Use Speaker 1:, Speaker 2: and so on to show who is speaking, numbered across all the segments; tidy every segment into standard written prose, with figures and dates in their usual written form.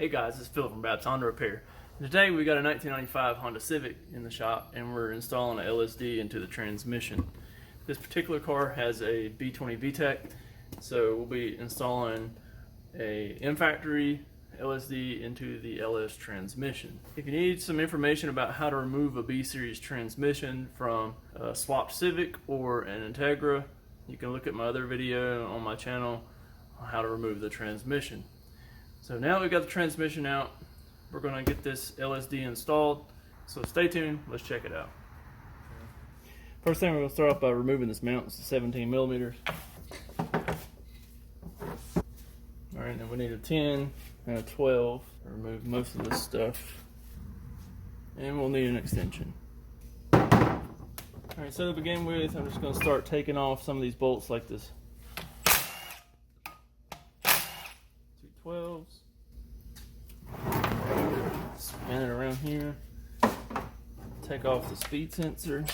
Speaker 1: Hey guys, it's Phil from Babs Honda Repair. Today we got a 1995 Honda Civic in the shop and we're installing an LSD into the transmission. This particular car has a B20 VTEC, so we'll be installing a Mfactory LSD into the LS transmission. If you need some information about how to remove a B-Series transmission from a swapped Civic or an Integra, you can look at my other video on my channel on how to remove the transmission. So now we've got the transmission out, we're going to get this LSD installed, so stay tuned, let's check it out. First thing, we're going to start off by removing this mount. It's 17 millimeters. Alright, then we need a 10 and a 12 to remove most of this stuff. And we'll need an extension. Alright, so to begin with, I'm just going to start taking off some of these bolts like this. 12s. Spin it around here. Take off the speed sensor.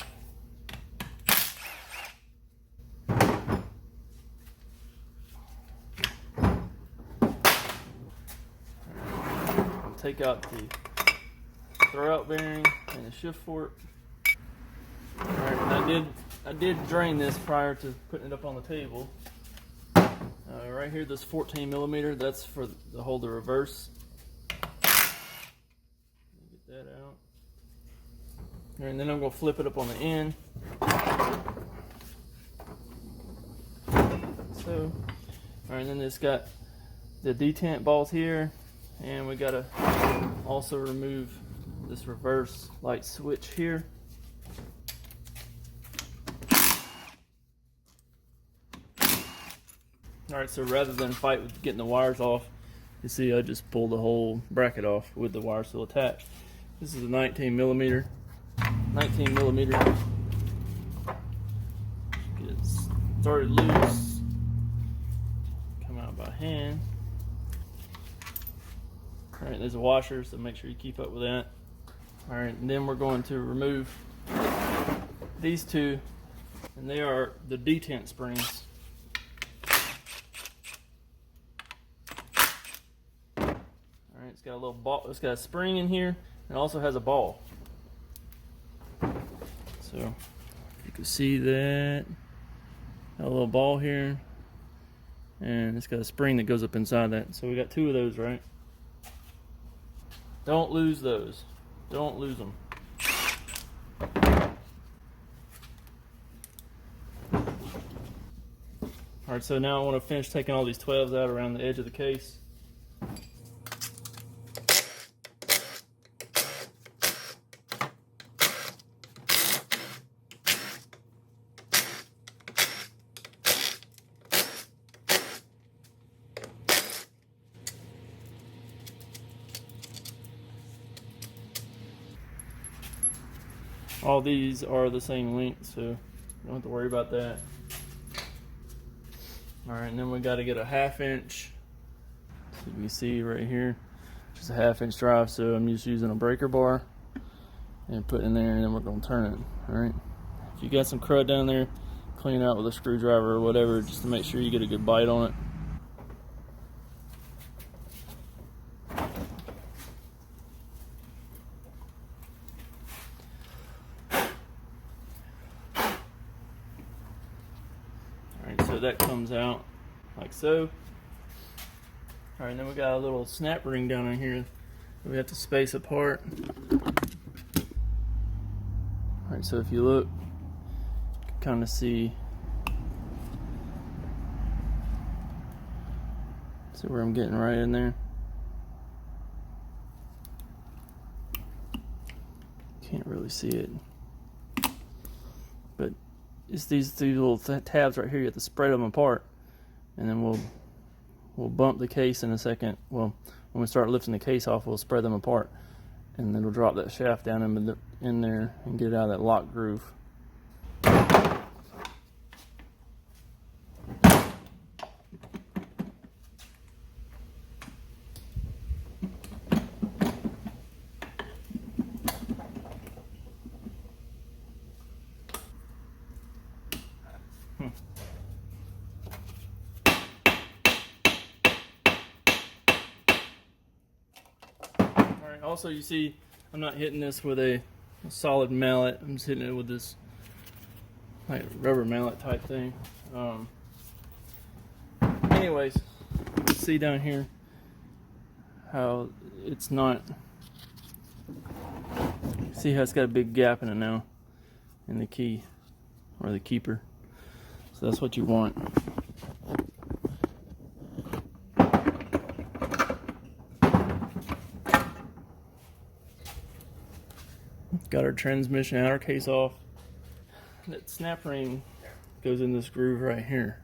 Speaker 1: Take out the throwout bearing and the shift fork. Alright, and I did drain this prior to putting it up on the table. Right here, this 14 millimeter, that's for the hold the reverse. Get that out. And then I'm going to flip it up on the end. So, alright, then it's got the detent balls here, and we got to also remove this reverse light switch here. Alright, so rather than fight with getting the wires off, you see I just pulled the whole bracket off with the wire still attached. This is a 19 millimeter. Get it started loose. Come out by hand. Alright, there's a washer, so make sure you keep up with that. Alright, and then we're going to remove these two, and they are the detent springs. It's got a little ball, it's got a spring in here, and it also has a ball. So you can see that, got a little ball here, and it's got a spring that goes up inside that. So we got two of those, right? Don't lose those. Don't lose them. Alright, so now I want to finish taking all these 12s out around the edge of the case. All these are the same length, so you don't have to worry about that. Alright, and then we got to get a 1/2 inch. So you can see right here, just a 1/2 inch drive, so I'm just using a breaker bar and put in there, and then we're going to turn it. Alright, if you got some crud down there, clean it out with a screwdriver or whatever, just to make sure you get a good bite on it. So that comes out like so. Alright, then we got a little snap ring down in here that we have to space apart. Alright, so if you look, you can kind of see where I'm getting right in there. Can't really see it, but it's these three little tabs right here. You have to spread them apart, and then we'll bump the case in a second. Well, when we start lifting the case off, we'll spread them apart, and then we'll drop that shaft down in there and get it out of that lock groove. Also, you see, I'm not hitting this with a solid mallet. I'm just hitting it with this like rubber mallet type thing. Anyways, you can see down here how it's not. See how it's got a big gap in it now, in the key or the keeper. So that's what you want. Got our transmission outer case off. That snap ring goes in this groove right here.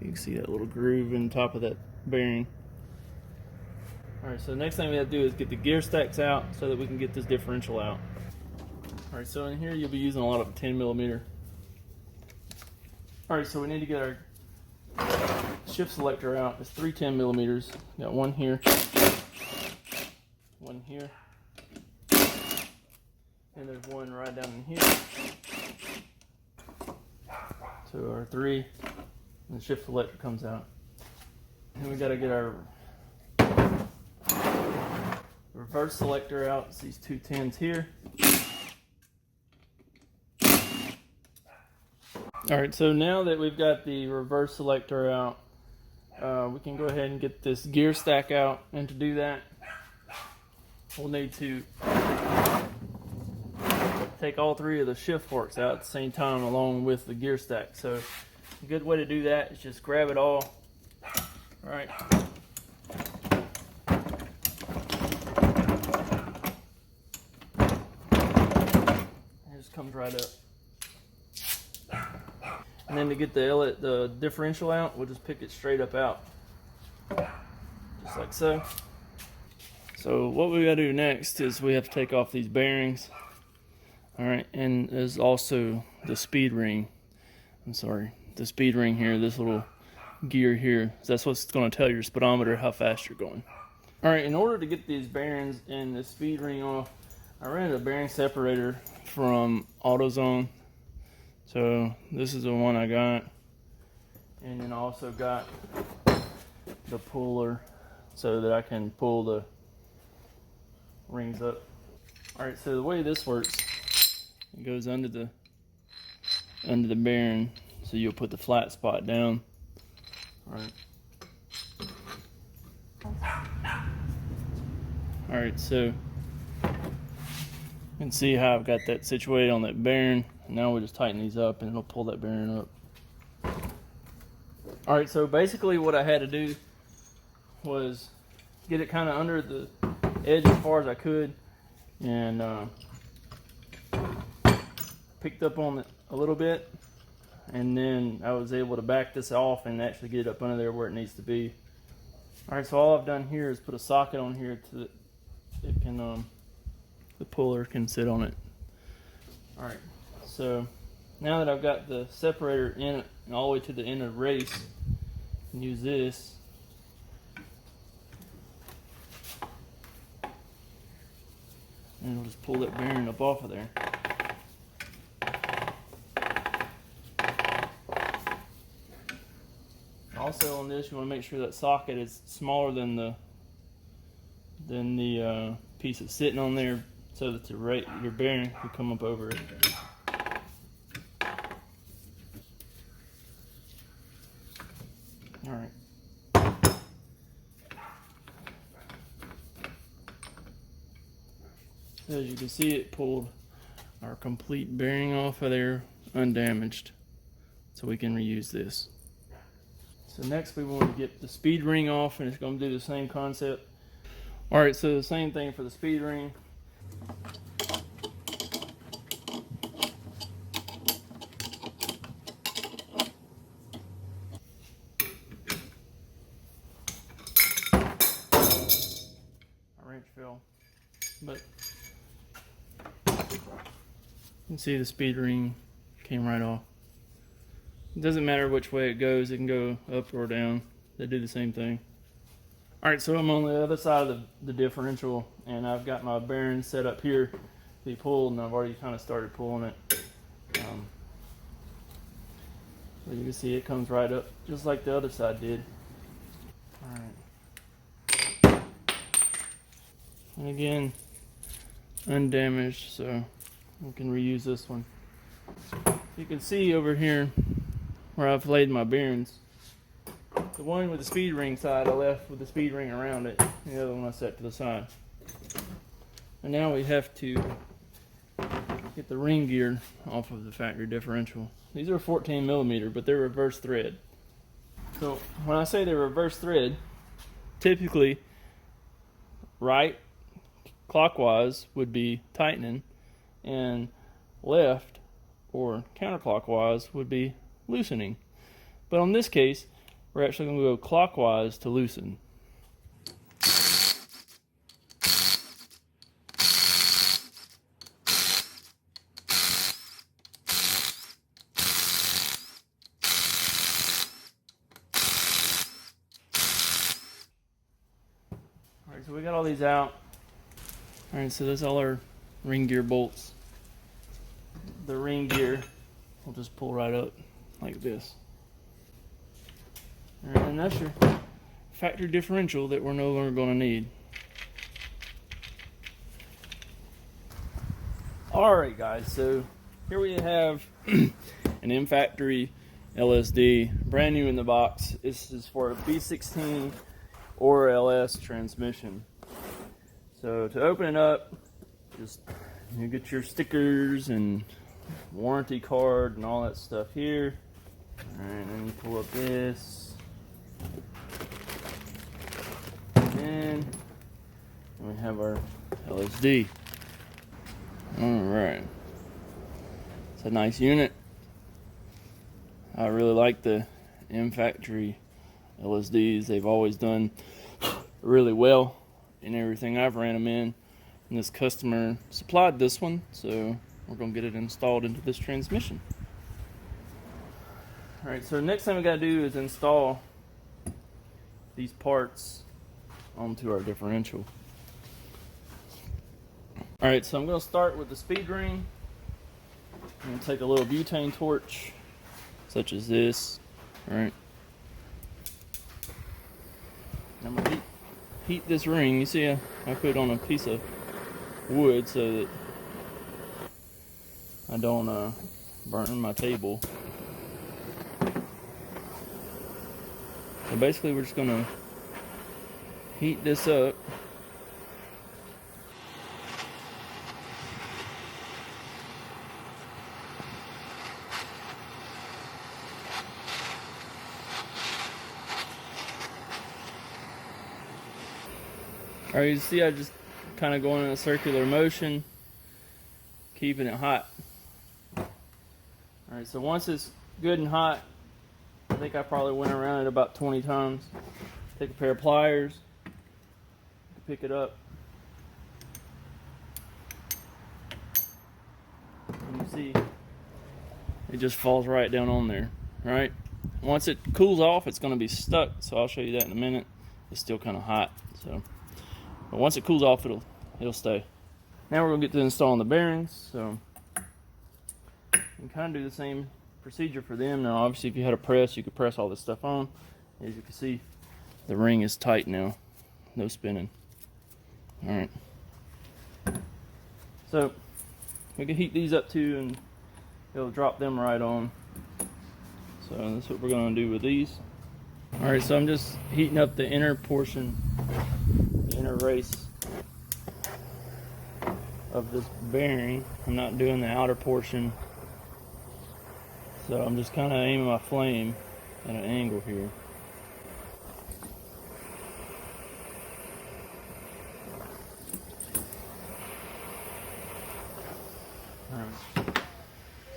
Speaker 1: You can see that little groove in top of that bearing. Alright, so the next thing we have to do is get the gear stacks out so that we can get this differential out. Alright, so in here you'll be using a lot of 10mm. Alright, so we need to get our shift selector out. It's 3 10mm. Got one here, one here, and there's one right down in here. So our 3, and the shift selector comes out. And we got to get our reverse selector out. It's these 2 10s here. Alright, so now that we've got the reverse selector out, we can go ahead and get this gear stack out. And to do that, we'll need to take all 3 of the shift forks out at the same time along with the gear stack. So a good way to do that is just grab it all. Alright. It just comes right up. And then to get the differential out, we'll just pick it straight up out. Just like so. So what we gotta do next is we have to take off these bearings. Alright, and there's also the speed ring. I'm sorry, the speed ring here, this little gear here. That's what's gonna tell your speedometer how fast you're going. Alright, in order to get these bearings and the speed ring off, I rented a bearing separator from AutoZone. So this is the one I got, and then I also got the puller so that I can pull the rings up. Alright, so the way this works, it goes under the bearing, so you'll put the flat spot down. Alright, so you can see how I've got that situated on that bearing. Now we'll just tighten these up and it'll pull that bearing up. Alright, so basically what I had to do was get it kind of under the edge as far as I could, and picked up on it a little bit, and then I was able to back this off and actually get it up under there where it needs to be. Alright, so all I've done here is put a socket on here to that it can the puller can sit on it. Alright, so now that I've got the separator in and all the way to the end of the race, I can use this. And it'll just pull that bearing up off of there. Also on this, you want to make sure that socket is smaller than the piece that's sitting on there, so that your bearing can come up over it. Alright. So as you can see, it pulled our complete bearing off of there undamaged, so we can reuse this. So next we want to get the speed ring off, and it's going to do the same concept. Alright, so the same thing for the speed ring. A wrench fell, but you can see the speed ring came right off. It doesn't matter which way it goes, it can go up or down. They do the same thing. Alright, so I'm on the other side of the differential, and I've got my bearing set up here to be pulled, and I've already kind of started pulling it. So you can see it comes right up just like the other side did. Alright. And again, undamaged, so we can reuse this one. You can see over here where I've laid my bearings. The one with the speed ring side I left with the speed ring around it. The other one I set to the side. And now we have to get the ring gear off of the factory differential. These are 14 millimeter, but they're reverse thread. So when I say they're reverse thread, typically right clockwise would be tightening, and left or counterclockwise would be loosening. But on this case, we're actually going to go clockwise to loosen. Alright, so we got all these out. Alright, so that's all our ring gear bolts. The ring gear will just pull right up like this. Alright, and that's your factory differential that we're no longer going to need. Alright guys, so here we have an Mfactory LSD, brand new in the box. This is for a B16 or LS transmission. So to open it up, just you get your stickers and warranty card and all that stuff here. Alright, then you pull up this. And we have our LSD. Alright. It's a nice unit. I really like the Mfactory LSDs. They've always done really well in everything I've ran them in. And this customer supplied this one, so we're going to get it installed into this transmission. Alright, so next thing we got to do is install these parts onto our differential. Alright, so I'm going to start with the speed ring. I'm going to take a little butane torch, such as this. Alright. I'm going to heat this ring. You see, I put it on a piece of wood so that I don't burn my table. So basically we're just going to heat this up. Alright, you see I just kind of going in a circular motion, keeping it hot. Alright, so once it's good and hot, I think I probably went around it about 20 times. Take a pair of pliers, pick it up. And you see, it just falls right down on there, right? Once it cools off, it's going to be stuck, so I'll show you that in a minute. It's still kind of hot, so. But once it cools off, it'll stay. Now we're going to get to installing the bearings, so you can kind of do the same procedure for them. Now obviously if you had a press, you could press all this stuff on. As you can see, the ring is tight now, no spinning. Alright, so we can heat these up too and it'll drop them right on. So that's what we're going to do with these. Alright, so I'm just heating up the inner portion, the inner race of this bearing. I'm not doing the outer portion. So I'm just kind of aiming my flame at an angle here. Alright,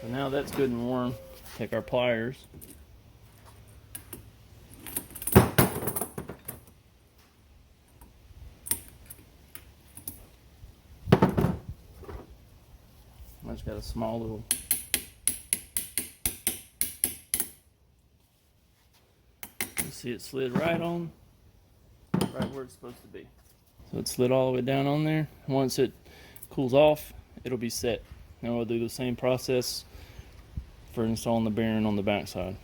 Speaker 1: so now that's good and warm. Take our pliers. I just got a small little see it slid right on, right where it's supposed to be. So it slid all the way down on there. Once it cools off, it'll be set. Now we'll do the same process for installing the bearing on the back side.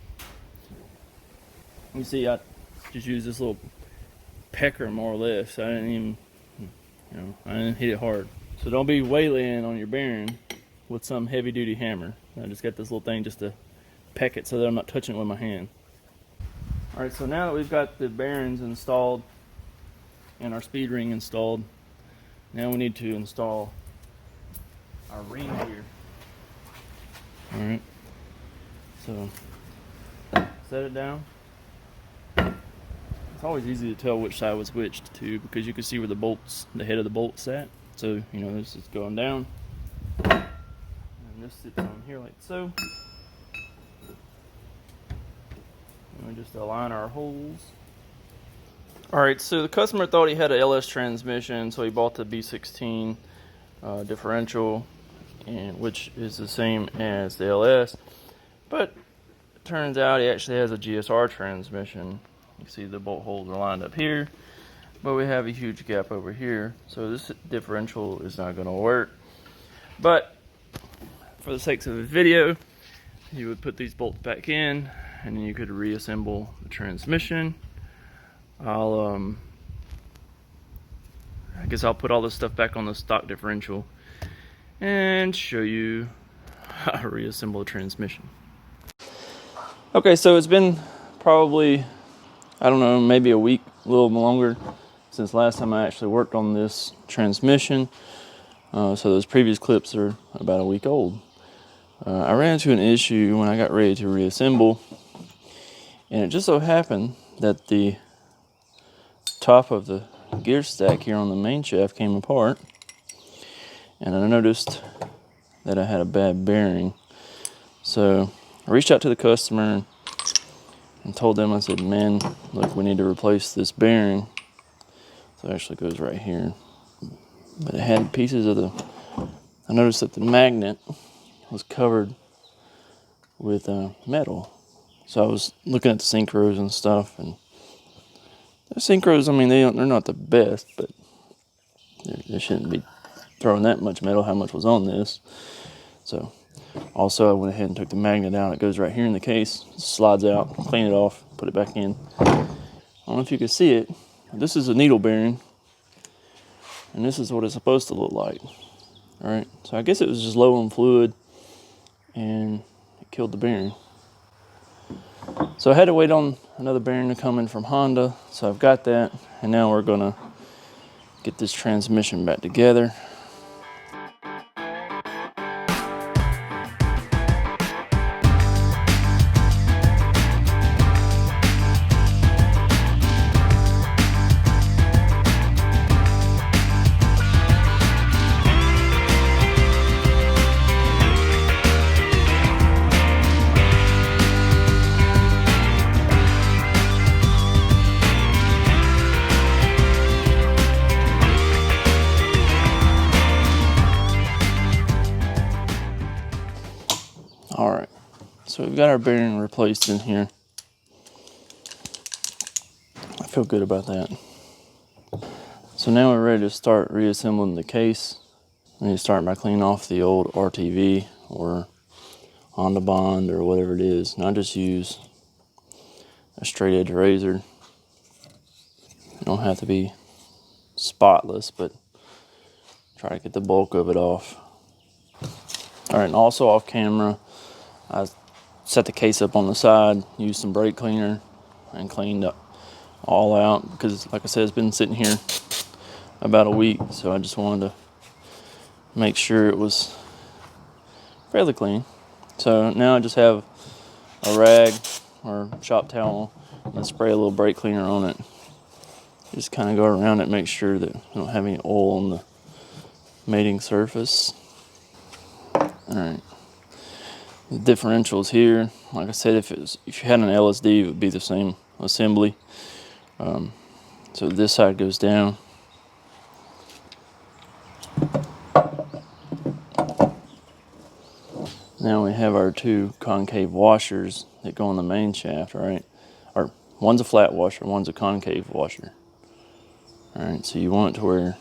Speaker 1: You see I just used this little pecker more or less. I didn't even You know, I didn't hit it hard. So don't be waylaying on your bearing with some heavy duty hammer. I just got this little thing just to peck it so that I'm not touching it with my hand. Alright, so now that we've got the bearings installed and our speed ring installed, now we need to install our ring here. Alright, so set it down. It's always easy to tell which side was which too, because you can see where the head of the bolt's at. So, you know, this is going down, and this sits on here like so. And we just align our holes. Alright, so the customer thought he had an LS transmission, so he bought the B16 differential, which is the same as the LS, but it turns out he actually has a GSR transmission. You can see the bolt holes are lined up here, but we have a huge gap over here, so this differential is not going to work. But for the sakes of the video, you would put these bolts back in, and then you could reassemble the transmission. I guess I'll put all this stuff back on the stock differential and show you how to reassemble the transmission. Okay, so it's been probably, I don't know, maybe a week, a little longer, since last time I actually worked on this transmission. So those previous clips are about a week old. I ran into an issue when I got ready to reassemble, and it just so happened that the top of the gear stack here on the main shaft came apart, and I noticed that I had a bad bearing. So I reached out to the customer and told them, I said, man, look, we need to replace this bearing. So it actually goes right here, but it had pieces of I noticed that the magnet was covered with metal. So I was looking at the synchros and stuff, and the synchros, I mean, they're not the best, but they shouldn't be throwing that much metal. How much was on this? So also I went ahead and took the magnet out. It goes right here in the case, slides out, clean it off, put it back in. I don't know if you can see it. This is a needle bearing, and this is what it's supposed to look like. All right, so I guess it was just low on fluid, and it killed the bearing. So I had to wait on another bearing to come in from Honda, so I've got that, and now we're gonna get this transmission back together. Alright, so we've got our bearing replaced in here. I feel good about that. So now we're ready to start reassembling the case. I need to start by cleaning off the old RTV or Honda Bond or whatever it is. And I just use a straight edge razor. You don't have to be spotless, but try to get the bulk of it off. Alright, and also off camera, I set the case up on the side, used some brake cleaner, and cleaned up all out because, like I said, it's been sitting here about a week, so I just wanted to make sure it was fairly clean. So now I just have a rag or shop towel and I spray a little brake cleaner on it. Just kind of go around it, make sure that we don't have any oil on the mating surface. Alright. The differentials here, like I said, if you had an LSD, it would be the same assembly. So this side goes down. Now we have our two concave washers that go on the main shaft, right? Or one's a flat washer, one's a concave washer. Alright, so you want it to where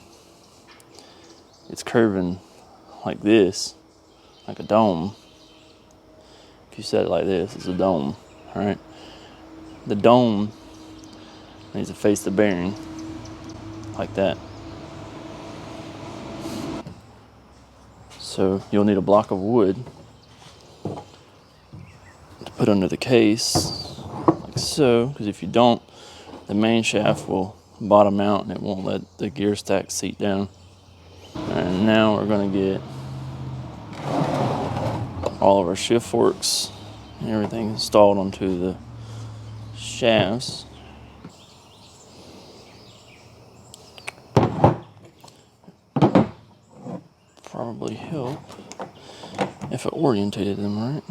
Speaker 1: it's curving like this, like a dome. If you set it like this, it's a dome, alright? The dome needs to face the bearing like that. So you'll need a block of wood to put under the case, like so, because if you don't, the main shaft will bottom out and it won't let the gear stack seat down. And now we're going to get all of our shift forks and everything installed onto the shafts. Probably help if I orientated them right.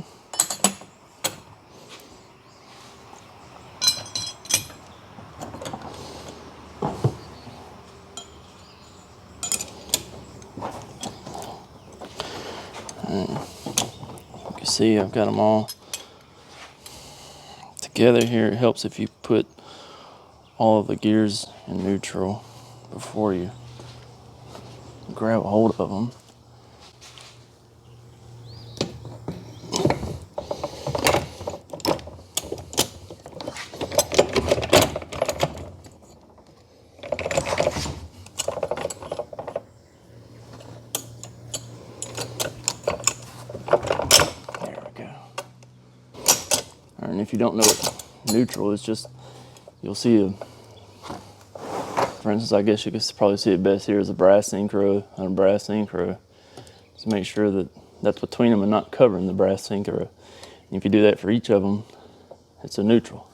Speaker 1: And you can see I've got them all together here. It helps if you put all of the gears in neutral before you grab a hold of them. There we go. And if you don't know what neutral is, just you'll see for instance, I guess you could probably see it best here is a brass synchro and a brass synchro. Just make sure that that's between them and not covering the brass synchro. And if you do that for each of them, it's a neutral.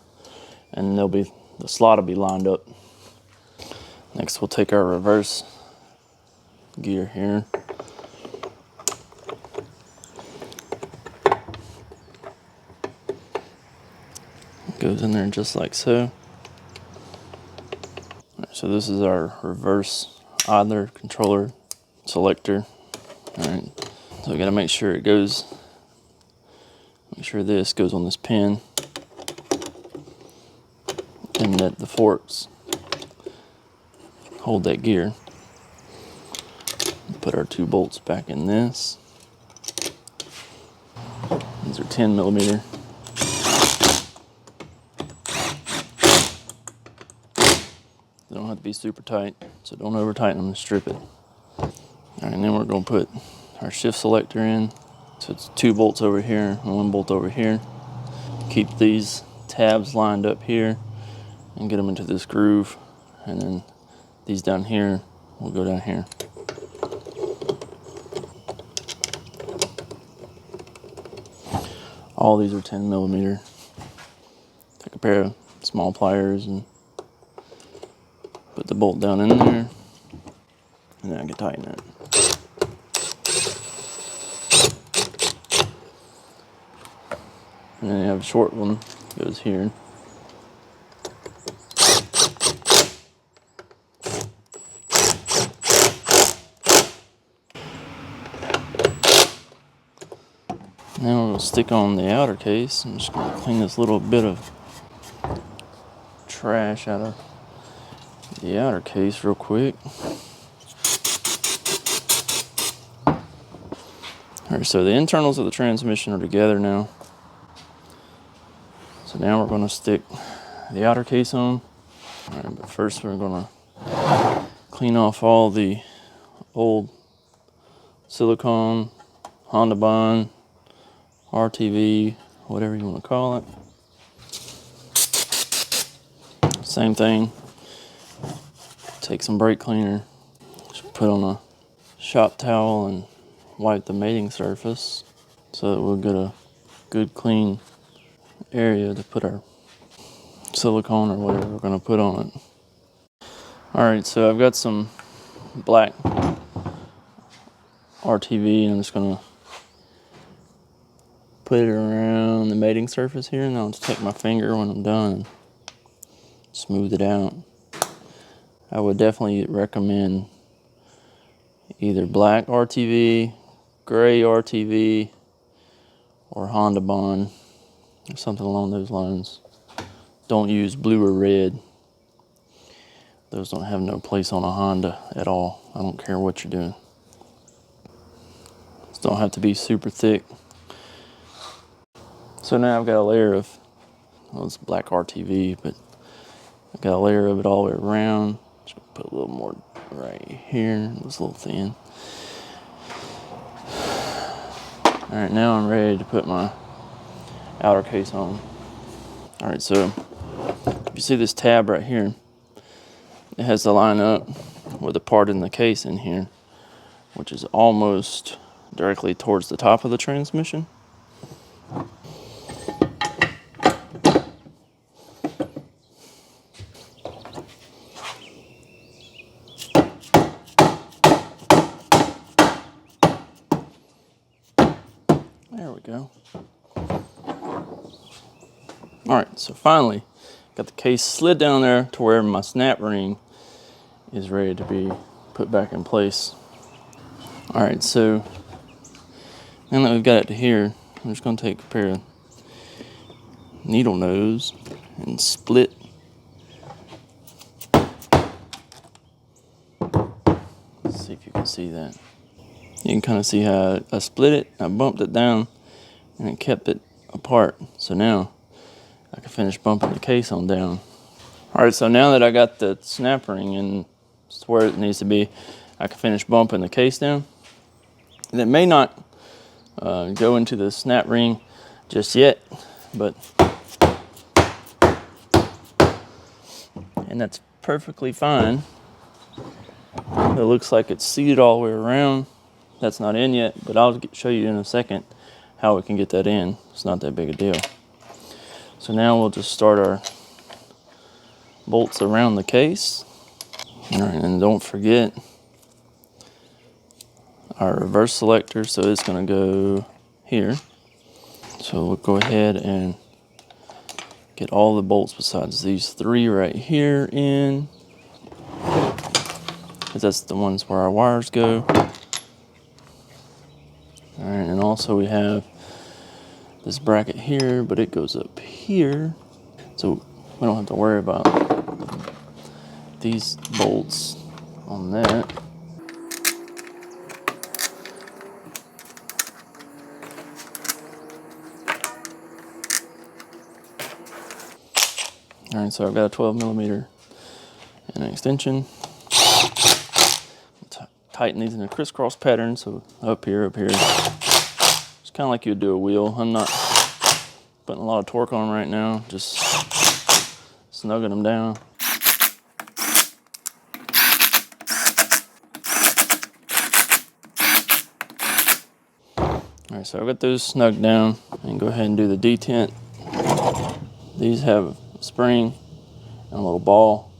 Speaker 1: And the slot will be lined up. Next we'll take our reverse gear here. It goes in there just like so. So this is our reverse idler controller selector. All right, so we gotta make sure this goes on this pin and that the forks hold that gear. Put our 2 bolts back in this. These are 10 millimeter. They don't have to be super tight, so don't over tighten them and strip it. All right, and then we're gonna put our shift selector in. So it's 2 bolts over here and 1 bolt over here. Keep these tabs lined up here and get them into this groove. And then these down here will go down here. All these are 10 millimeter. Take a pair of small pliers and put the bolt down in there, and then I can tighten it. And then you have a short one, goes here. Now we'll stick on the outer case. I'm just going to clean this little bit of trash out of the outer case real quick. Alright, so the internals of the transmission are together now. So now we're going to stick the outer case on. Alright, but first we're going to clean off all the old silicone, Honda Bond, RTV, whatever you want to call it. Same thing. Take some brake cleaner, just put on a shop towel and wipe the mating surface so that we'll get a good clean area to put our silicone or whatever we're going to put on it. Alright, so I've got some black RTV and I'm just going to put it around the mating surface here, and I'll just take my finger when I'm done and smooth it out. I would definitely recommend either black RTV, gray RTV, or Honda Bond, or something along those lines. Don't use blue or red. Those don't have no place on a Honda at all. I don't care what you're doing. These don't have to be super thick. So now I've got a layer of, well, it's black RTV, but I've got a layer of it all the way around. Just gonna put a little more right here. It's a little thin. All right, now I'm ready to put my outer case on. All right, so if you see this tab right here, it has to line up with the part in the case in here, which is almost directly towards the top of the transmission. There we go. All right, so finally, got the case slid down there to where my snap ring is ready to be put back in place. All right, so now that we've got it to here, I'm just gonna take a pair of needle nose and split. Let's see if you can see that. You can kind of see how I split it, I bumped it down, and it kept it apart. So now I can finish bumping the case on down. All right, so now that I got the snap ring and it's where it needs to be, I can finish bumping the case down. And it may not go into the snap ring just yet, but and that's perfectly fine. It looks like it's seated all the way around. That's not in yet, but I'll show you in a second how we can get that in. It's not that big a deal. So now we'll just start our bolts around the case. All right, and don't forget our reverse selector, so it's going to go here. So we'll go ahead and get all the bolts besides these three right here in, because that's the ones where our wires go. All right, and also we have this bracket here, but it goes up here, so we don't have to worry about these bolts on that. All right, so I've got a 12 millimeter and an extension. Tighten these in a crisscross pattern, so up here. It's kind of like you'd do a wheel. I'm not putting a lot of torque on them right now, just snugging them down. All right, so I've got those snugged down, and go ahead and do the detent. These have a spring and a little ball.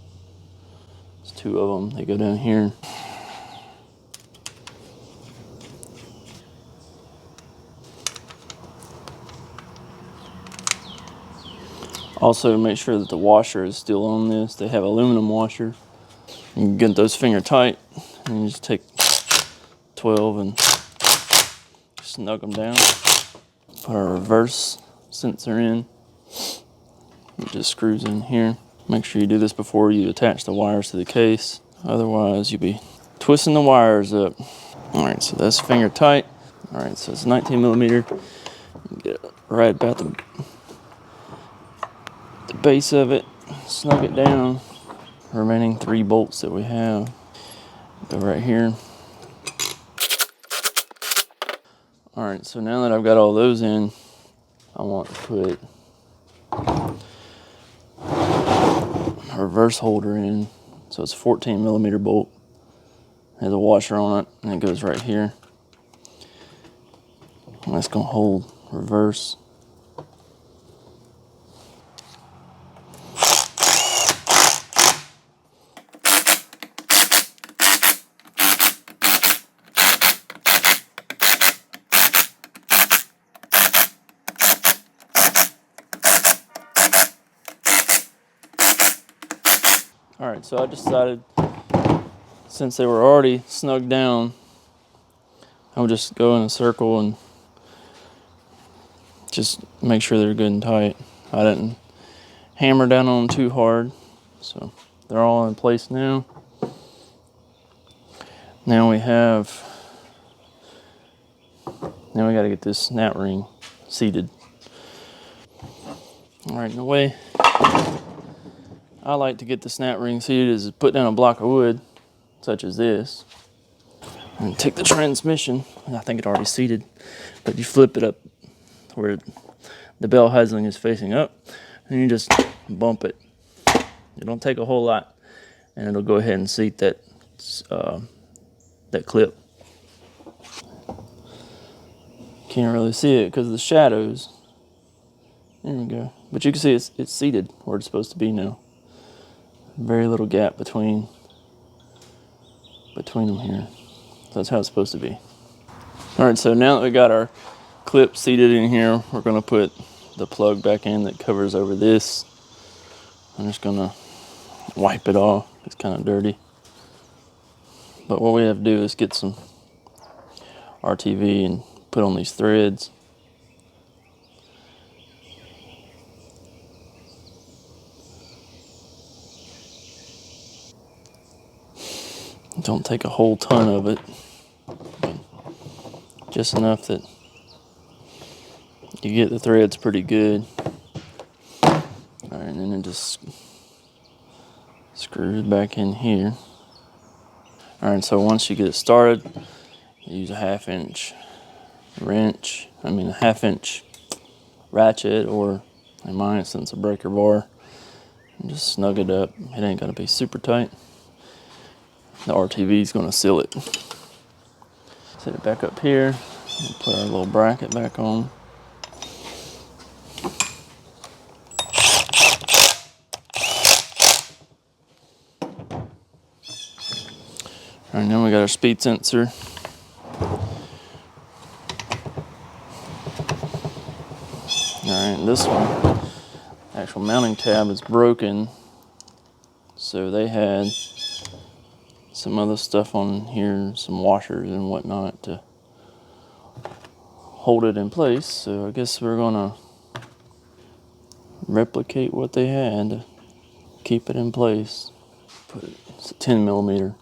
Speaker 1: There's two of them. They go down here. Also, make sure that the washer is still on this. They have aluminum washer. You can get those finger tight, and you just take 12 and snug them down. Put our reverse sensor in. It just screws in here. Make sure you do this before you attach the wires to the case. Otherwise, you'll be twisting the wires up. All right, so that's finger tight. All right, so it's 19 millimeter. Get it right about the base of it. Snug it down. Remaining 3 bolts that we have go right here. All right, so now that I've got all those in, I want to put a reverse holder in. So it's a 14 millimeter bolt. It has a washer on it, and it goes right here. And that's gonna hold reverse. All right, so I decided, since they were already snugged down, I would just go in a circle and just make sure they're good and tight. I didn't hammer down on them too hard, so they're all in place now. Now we got to get this snap ring seated. All right, the way I like to get the snap ring seated is to put down a block of wood, such as this. And take the transmission, and I think it already seated, but you flip it up where the bell housing is facing up, and you just bump it. It don't take a whole lot, and it'll go ahead and seat that that clip. Can't really see it because of the shadows. There we go. But you can see it's seated where it's supposed to be now. Very little gap between them here. So that's how it's supposed to be. All right, so now that we got our clip seated in here, we're gonna put the plug back in that covers over this. I'm just gonna wipe it off. It's kind of dirty. But what we have to do is get some RTV and put on these threads. Don't take a whole ton of it, just enough that you get the threads pretty good. All right, and then it just screws back in here. All right, so once you get it started, you use a half-inch ratchet, or in my instance, a breaker bar, and just snug it up. It ain't gonna be super tight. The RTV is gonna seal it. Set it back up here, and put our little bracket back on. All right, now we got our speed sensor. All right, this one, actual mounting tab is broken, so they had some other stuff on here, some washers and whatnot to hold it in place. So I guess we're gonna replicate what they had to keep it in place. It's a 10 millimeter.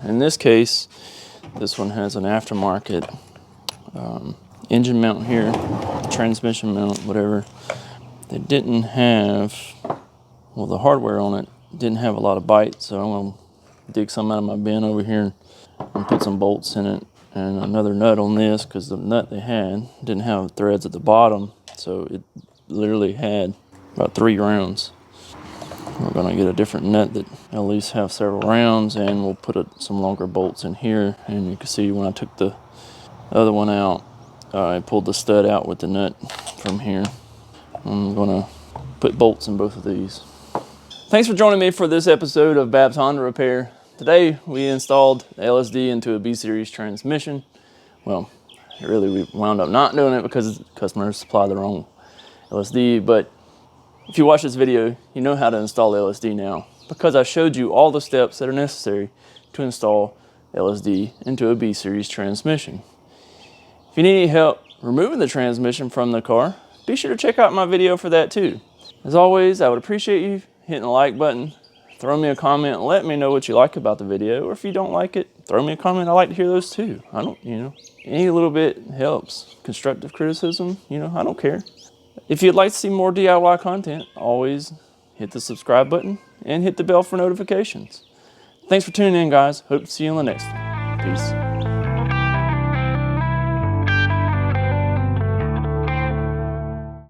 Speaker 1: In this case, this one has an aftermarket engine mount here, transmission mount, whatever. They didn't have, well, the hardware on it didn't have a lot of bite, so I'm gonna dig some out of my bin over here and put some bolts in it and another nut on this, because the nut they had didn't have threads at the bottom, so it literally had about 3 rounds. We're gonna get a different nut that at least have several rounds, and we'll put some longer bolts in here. And you can see when I took the other one out, I pulled the stud out with the nut from here. I'm gonna put bolts in both of these. Thanks for joining me for this episode of Bab's Honda Repair. Today we installed LSD into a B-Series transmission. Well, really we wound up not doing it because customers supplied the wrong LSD, but if you watch this video, you know how to install LSD now, because I showed you all the steps that are necessary to install LSD into a B-Series transmission. If you need any help removing the transmission from the car, be sure to check out my video for that too. As always, I would appreciate you hitting the like button, throw me a comment and let me know what you like about the video, or if you don't like it, throw me a comment. I like to hear those too. Any little bit helps. Constructive criticism, I don't care. If you'd like to see more DIY content, always hit the subscribe button and hit the bell for notifications. Thanks for tuning in, guys. Hope to see you on the next one. Peace.